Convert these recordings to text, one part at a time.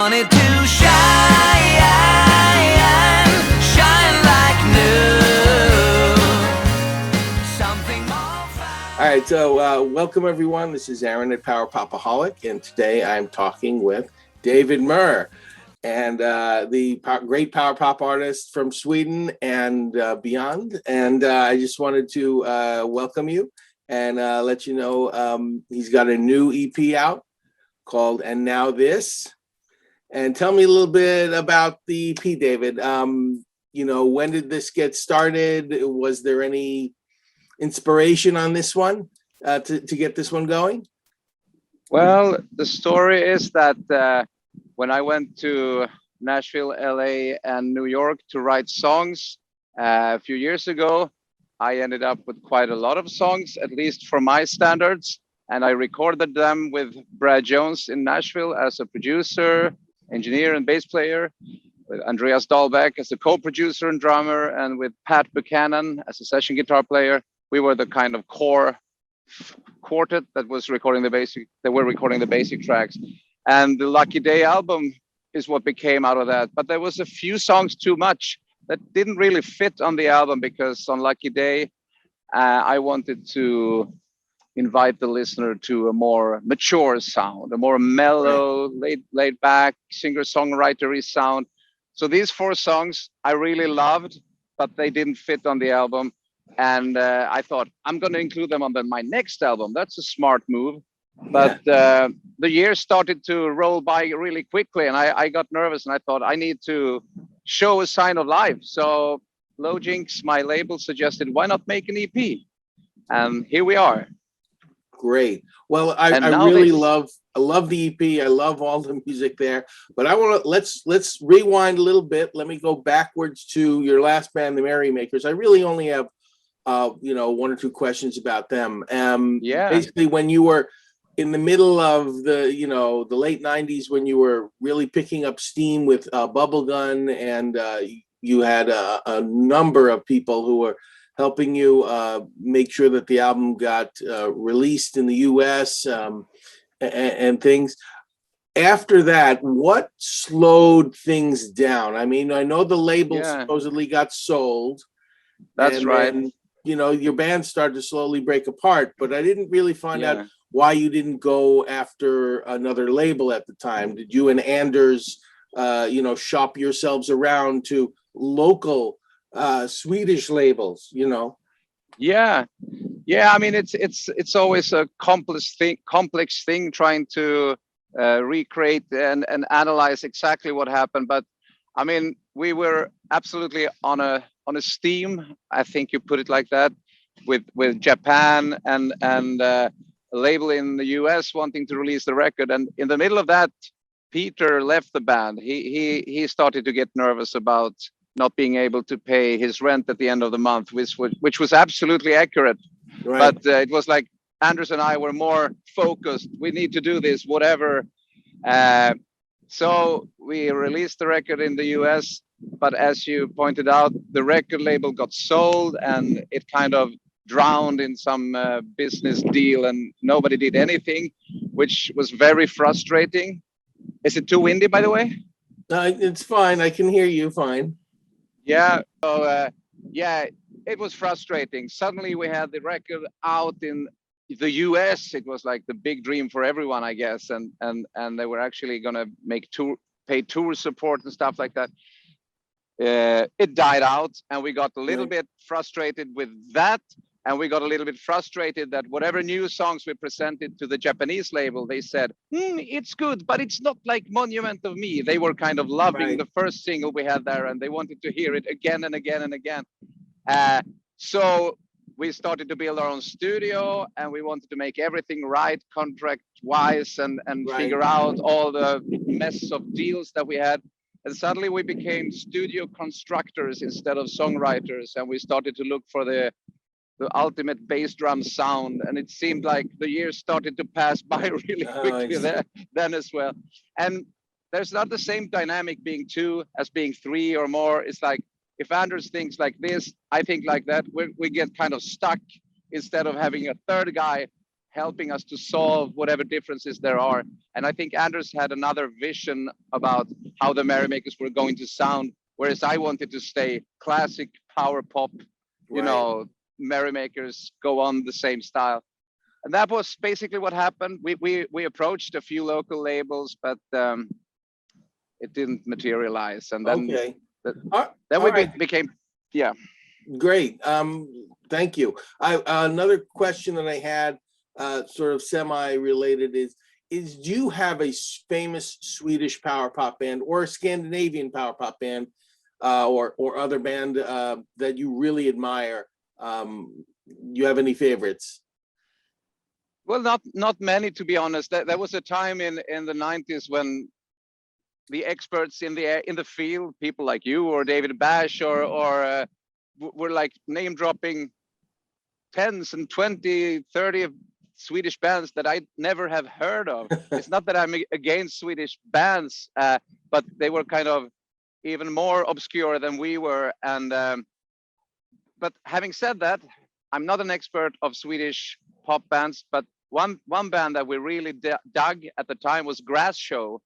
wanted to shine like new. Something more fine. All right, so welcome everyone. This is Aaron at Popaholic, and today I'm talking with David Myhr, and the great power pop artist from Sweden and beyond. And I just wanted to welcome you and let you know he's got a new EP out called "And Now This." And tell me a little bit about the EP, David. You know, when did this get started? Was there any inspiration on this one to get this one going? Well, the story is that when I went to Nashville, LA, and New York to write songs a few years ago, I ended up with quite a lot of songs, at least for my standards. And I recorded them with Brad Jones in Nashville as a producer, engineer, and bass player, with Andreas Dahlbeck as a co-producer and drummer, and with Pat Buchanan as a session guitar player. We were the kind of core quartet that was recording the basic tracks. And the Lucky Day album is what became out of that. But there was a few songs too much that didn't really fit on the album, because on Lucky Day, I wanted to invite the listener to a more mature sound, a more mellow, laid back, singer-songwriter-y sound. So these 4 songs I really loved, but they didn't fit on the album. And I thought, I'm going to include them on my next album. That's a smart move. But the years started to roll by really quickly, and I got nervous, and I thought I need to show a sign of life. So Low Jinx, my label, suggested, why not make an EP? And here we are. Great. Well, I really love the EP. I love all the music there. But I want to let's rewind a little bit. Let me go backwards to your last band, the Merrymakers. I really only have 1 or 2 questions about them. Basically, when you were in the middle of the late 90s, when you were really picking up steam with Bubblegum, and you had a number of people who were helping you make sure that the album got released in the US and things. After that, what slowed things down? I mean, I know the label supposedly got sold. That's right. Then, your band started to slowly break apart, but I didn't really find out why you didn't go after another label at the time. Did you and Anders, shop yourselves around to local Swedish labels? Yeah. I mean, it's always a complex thing trying to recreate and analyze exactly what happened. But I mean, we were absolutely on a steam, I think you put it like that, with Japan and a label in the US wanting to release the record. And in the middle of that, Peter left the band. He started to get nervous about not being able to pay his rent at the end of the month, which was absolutely accurate. Right. But it was like Anders and I were more focused. We need to do this, whatever. So we released the record in the US, but as you pointed out, the record label got sold, and it kind of drowned in some business deal, and nobody did anything, which was very frustrating. Is it too windy, by the way? It's fine. I can hear you fine. Yeah. So it was frustrating. Suddenly we had the record out in the US. It was like the big dream for everyone, I guess, and they were actually gonna pay tour support and stuff like that. It died out, and we got a little bit frustrated with that. And we got a little bit frustrated that whatever new songs we presented to the Japanese label, they said, it's good, but it's not like Monument of Me. They were kind of loving the first single we had there, and they wanted to hear it again and again and again. So we started to build our own studio, and we wanted to make everything right, contract-wise, and figure out all the mess of deals that we had. And suddenly we became studio constructors instead of songwriters, and we started to look for the ultimate bass drum sound, and it seemed like the years started to pass by really quickly then as well. And there's not the same dynamic being 2 as being 3 or more. It's like, if Anders thinks like this, I think like that, we get kind of stuck, instead of having a third guy helping us to solve whatever differences there are. And I think Anders had another vision about how the Merrymakers were going to sound, whereas I wanted to stay classic power pop, you know, Merrymakers go on the same style. And that was basically what happened. We approached a few local labels, but it didn't materialize. And then, then we became, yeah. Great. Thank you. Another question that I had, sort of semi-related, is do you have a famous Swedish power pop band or a Scandinavian power pop band, or other band that you really admire? You have any favorites? Well, not many, to be honest. There was a time in the 90s when the experts in the field, people like you or David Bash, or were like name dropping 10s and 20, 30 Swedish bands that I never have heard of. It's not that I'm against Swedish bands, but they were kind of even more obscure than we were. And but having said that, I'm not an expert of Swedish pop bands, but one band that we really dug at the time was Grass Show.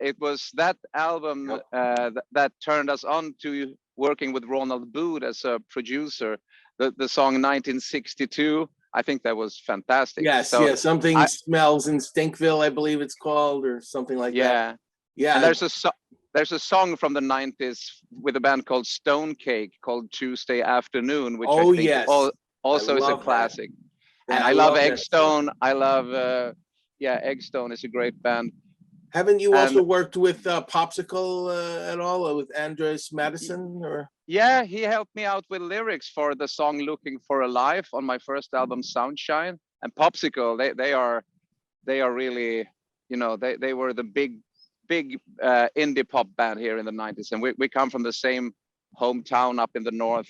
It was that album that turned us on to working with Ronald Booth as a producer. The song 1962, I think that was fantastic. Yes, so something smells in Stinkville, I believe it's called, or something like that. Yeah. And there's a song from the 90s with a band called Stone Cake called Tuesday Afternoon, which I think also is a classic. And I love Eggstone. I love Eggstone is a great band. Haven't you also worked with Popsicle at all, with Andres Madison? Or yeah, he helped me out with lyrics for the song "Looking for a Life" on my first album, Soundshine. And Popsicle, they are really, you know, they were the big indie pop band here in the 90s, and we come from the same hometown up in the north.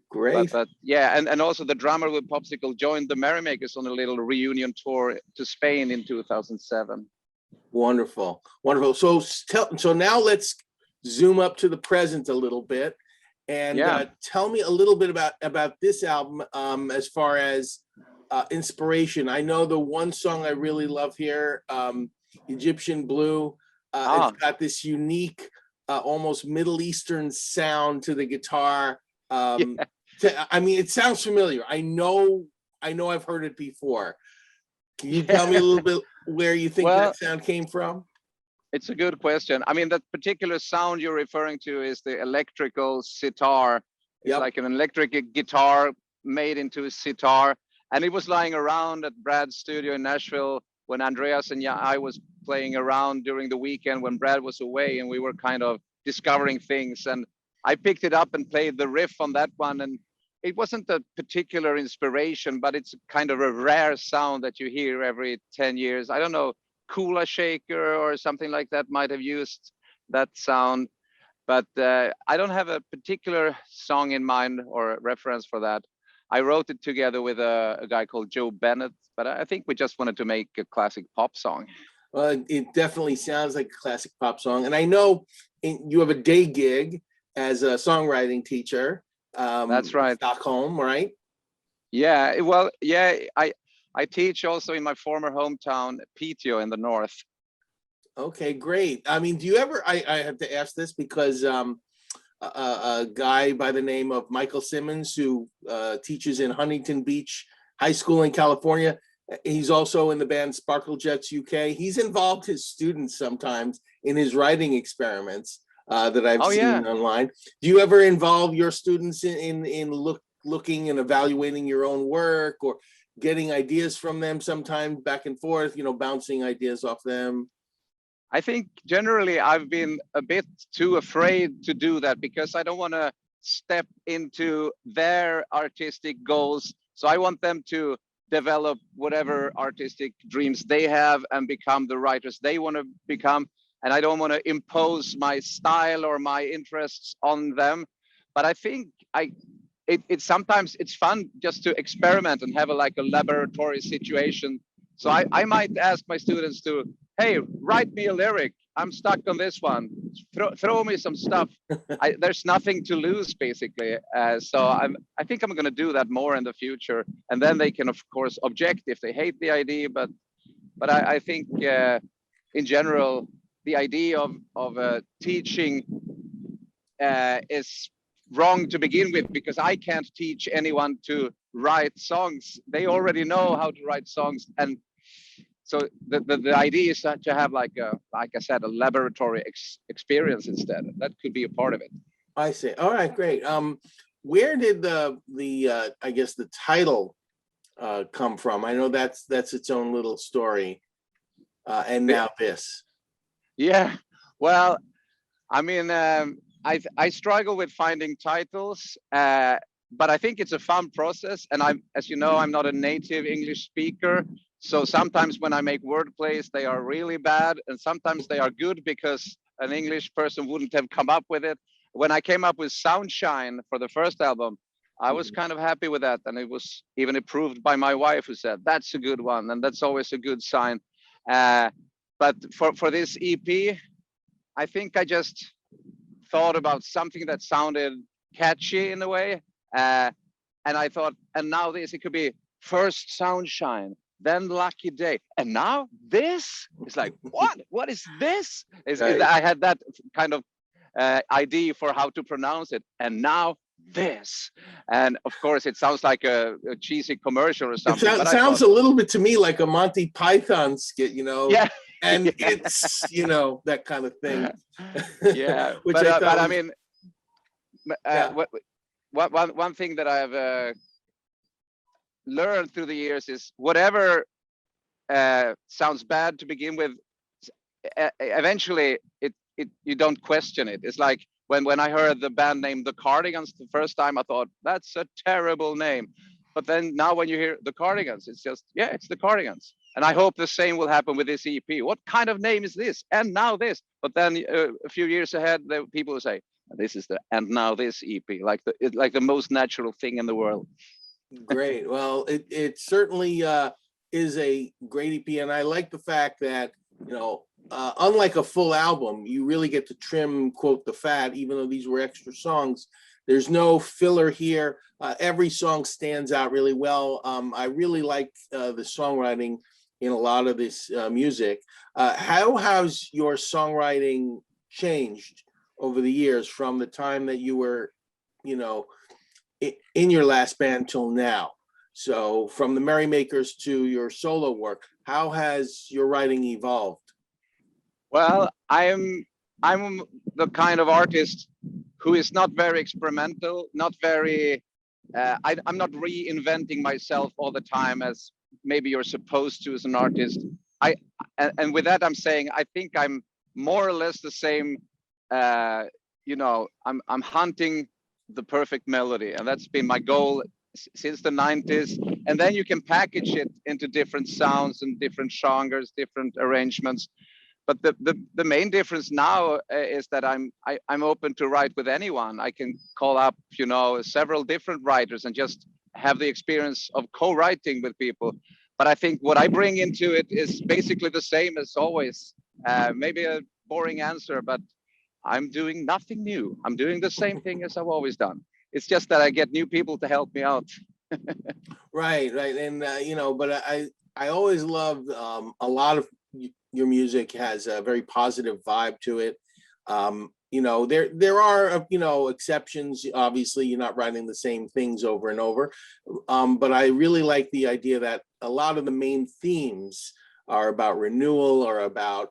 Great. But yeah, and also the drummer with Popsicle joined the Merrymakers on a little reunion tour to Spain in 2007. Wonderful. So now let's zoom up to the present a little bit, and tell me a little bit about this album, as far as inspiration. I know the one song I really love here, Egyptian Blue. It's got this unique, almost Middle Eastern sound to the guitar. I mean, it sounds familiar. I know I've heard it before. Can you tell me a little bit where you think that sound came from? It's a good question. I mean, that particular sound you're referring to is the electrical sitar. It's like an electric guitar made into a sitar. And it was lying around at Brad's studio in Nashville when Andreas and I was playing around during the weekend when Brad was away, and we were kind of discovering things. And I picked it up and played the riff on that one. And it wasn't a particular inspiration, but it's kind of a rare sound that you hear every 10 years. I don't know, Kula Shaker or something like that might have used that sound, but I don't have a particular song in mind or a reference for that. I wrote it together with a guy called Joe Bennett, but I think we just wanted to make a classic pop song. Well, it definitely sounds like a classic pop song. And I know you have a day gig as a songwriting teacher. That's right. Stockholm, right? Yeah, well, yeah, I teach also in my former hometown, Piteå in the north. Okay, great. I mean, do you ever, I have to ask this because a guy by the name of Michael Simmons, who teaches in Huntington Beach High School in California, he's also in the band Sparkle Jets UK. He's involved his students sometimes in his writing experiments that I've seen online. Do you ever involve your students in looking and evaluating your own work, or getting ideas from them sometime back and forth, you know, bouncing ideas off them? I think generally I've been a bit too afraid to do that because I don't want to step into their artistic goals. So I want them to develop whatever artistic dreams they have and become the writers they want to become. And I don't want to impose my style or my interests on them. But I think it's sometimes it's fun just to experiment and have a laboratory situation. So I might ask my students to, hey, write me a lyric. I'm stuck on this one. throw me some stuff. There's nothing to lose, basically. So I think I'm going to do that more in the future, and then they can, of course, object if they hate the idea. But I think in general, the idea of teaching is wrong to begin with, because I can't teach anyone to write songs. They already know how to write songs, and so the idea is to have like I said, a laboratory experience instead. That could be a part of it. I see. All right, great. Where did the I guess the title come from? I know that's its own little story. And now this. Yeah. Well, I mean, I struggle with finding titles, but I think it's a fun process. And as you know, I'm not a native English speaker. So sometimes when I make word plays, they are really bad. And sometimes they are good because an English person wouldn't have come up with it. When I came up with Soundshine for the first album, I was kind of happy with that. And it was even approved by my wife, who said, that's a good one. And that's always a good sign. But for this EP, I think I just thought about something that sounded catchy in a way. And I thought, and now this, it could be first Soundshine, then Lucky Day, and now this. It's like, what is this? I had that kind of idea for how to pronounce it, and now this. And of course, it sounds like a cheesy commercial or something. It sounds a little bit to me like a Monty Python skit, you know. Yeah. And yeah. It's, you know, that kind of thing. Yeah. but I mean, one thing that I've learned through the years is whatever sounds bad to begin with, eventually you don't question it. It's like when I heard the band name The Cardigans the first time, I thought, that's a terrible name. But then now when you hear The Cardigans, it's just, yeah, it's The Cardigans. And I hope the same will happen with this EP. What kind of name is this? And now this. But then a few years ahead, people will say, this is the And Now This EP, like the most natural thing in the world. Great. Well, it certainly is a great EP. And I like the fact that, you know, unlike a full album, you really get to trim, quote, the fat, even though these were extra songs. There's no filler here. Every song stands out really well. I really like the songwriting in a lot of this music. How has your songwriting changed over the years from the time that you were, you know, in your last band till now? So from the Merrymakers to your solo work, how has your writing evolved? Well, I'm the kind of artist who is not very experimental, not very, I'm not reinventing myself all the time as maybe you're supposed to as an artist. And with that, I'm saying, I think I'm more or less the same, you know, I'm hunting the perfect melody, and that's been my goal since the 90s. And then you can package it into different sounds and different genres, different arrangements. But the main difference now is that I'm open to write with anyone. I can call up, you know, several different writers and just have the experience of co-writing with people. But I think what I bring into it is basically the same as always. Maybe a boring answer, but I'm doing nothing new. I'm doing the same thing as I've always done. It's just that I get new people to help me out. Right. And, you know, but I always loved a lot of your music has a very positive vibe to it. You know, there are, you know, exceptions. Obviously, you're not writing the same things over and over. But I really like the idea that a lot of the main themes are about renewal or about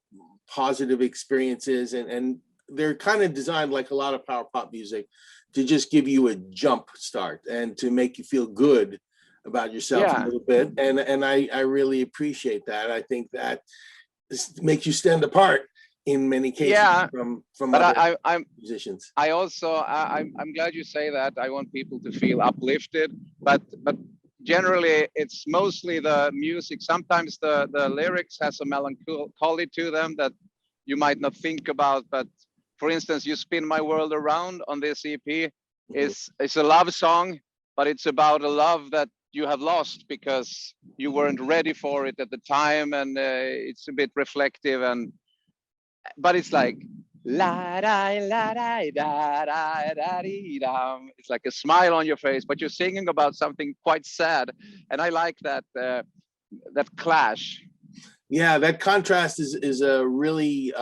positive experiences. And they're kind of designed, like a lot of power pop music, to just give you a jump start and to make you feel good about yourself a little bit. And I really appreciate that. I think that this makes you stand apart in many cases from but other I'm musicians. I also I'm glad you say that. I want people to feel uplifted, but generally it's mostly the music. Sometimes the lyrics has a melancholy to them that you might not think about. But for instance, You Spin My World Around on this EP is a love song, but it's about a love that you have lost because you weren't ready for it at the time, and it's a bit reflective. But it's like La da la da da da da dee dum. It's like a smile on your face, but you're singing about something quite sad, and I like that that clash. Yeah, that contrast is a really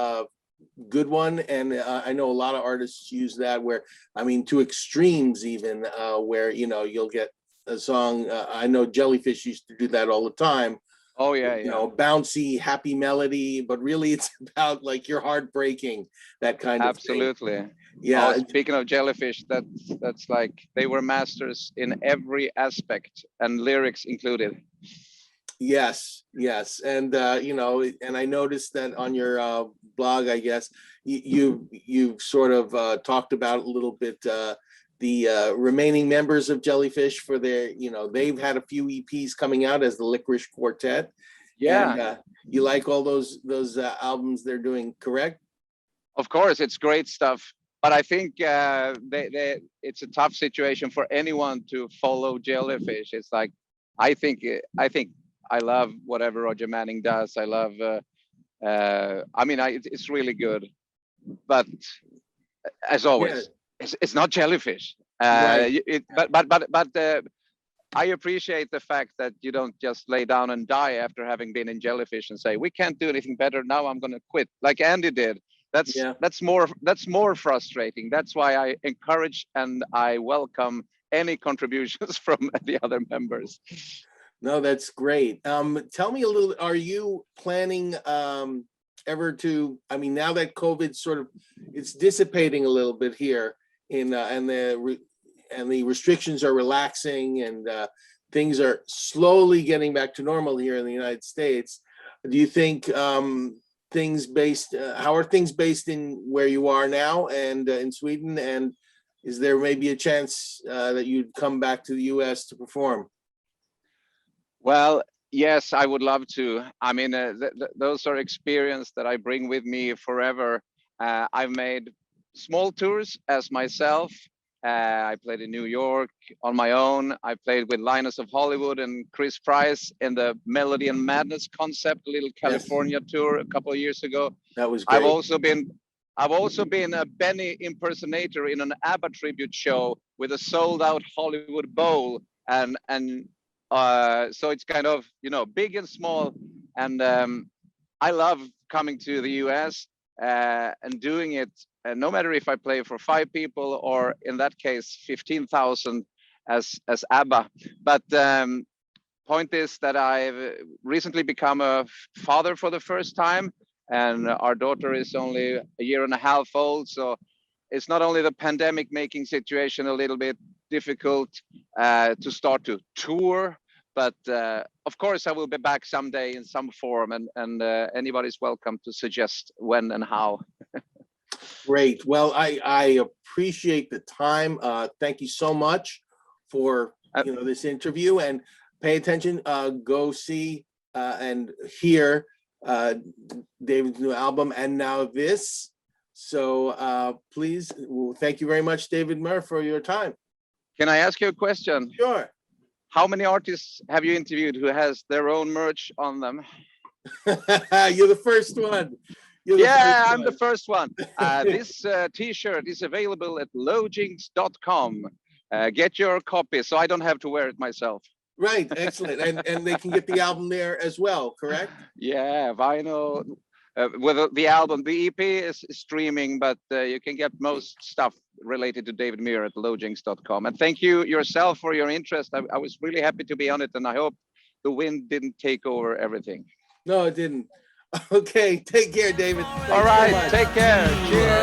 good one, and I know a lot of artists use that where, I mean, to extremes even, where you'll get a song. I know Jellyfish used to do that all the time. Oh yeah, Bouncy, happy melody, but really it's about like your heart breaking, that kind of thing. Absolutely. Yeah. Oh, speaking of Jellyfish, that's like they were masters in every aspect, and lyrics included. Yes, and and I noticed that on your blog, I guess you sort of talked about a little bit the remaining members of Jellyfish for their, they've had a few EPs coming out as the Licorice Quartet. Yeah, and you like all those albums they're doing, correct? of course, it's great stuff. But I think it's a tough situation for anyone to follow Jellyfish. It's like I think I love whatever Roger Manning does. I love. I mean, it's really good, but as always, it's not Jellyfish. Right. But I appreciate the fact that you don't just lay down and die after having been in Jellyfish and say we can't do anything better now. I'm going to quit, like Andy did. That's more frustrating. That's why I encourage and I welcome any contributions from the other members. No, that's great. Tell me a little, are you planning ever to, I mean, now that COVID sort of, it's dissipating a little bit here and the restrictions are relaxing and things are slowly getting back to normal here in the United States. Do you think how are things based in where you are now and in Sweden? And is there maybe a chance that you'd come back to the US to perform? Well, yes, I would love to. I mean, those are experiences that I bring with me forever. I've made small tours as myself. I played in New York on my own. I played with Linus of Hollywood and Chris Price in the Melody and Madness concept, a little California tour a couple of years ago. That was great. I've also been a Benny impersonator in an ABBA tribute show with a sold-out Hollywood Bowl, and so it's kind of big and small, and I love coming to the US and doing it, no matter if I play for 5 people or in that case 15,000 as ABBA. But point is that I've recently become a father for the first time, and our daughter is only a year and a half old, so it's not only the pandemic making situation a little bit difficult to start to tour, but of course I will be back someday in some form, and anybody's welcome to suggest when and how. Great. Well, I appreciate the time. Thank you so much for this interview, and pay attention. Go see and hear David's new album, And Now This. So please, thank you very much, David Myhr, for your time. Can I ask you a question? Sure. How many artists have you interviewed who has their own merch on them? You're the first one. I'm the first one. This t-shirt is available at lowjinx.com. Get your copy so I don't have to wear it myself. Right, excellent. And they can get the album there as well, correct? Yeah, vinyl. With the album, the EP is streaming, but you can get most stuff related to David Myhr at lowjinx.com. And thank you yourself for your interest. I was really happy to be on it, and I hope the wind didn't take over everything. No, it didn't. Okay, take care, David. Thanks All right, take care. Cheers.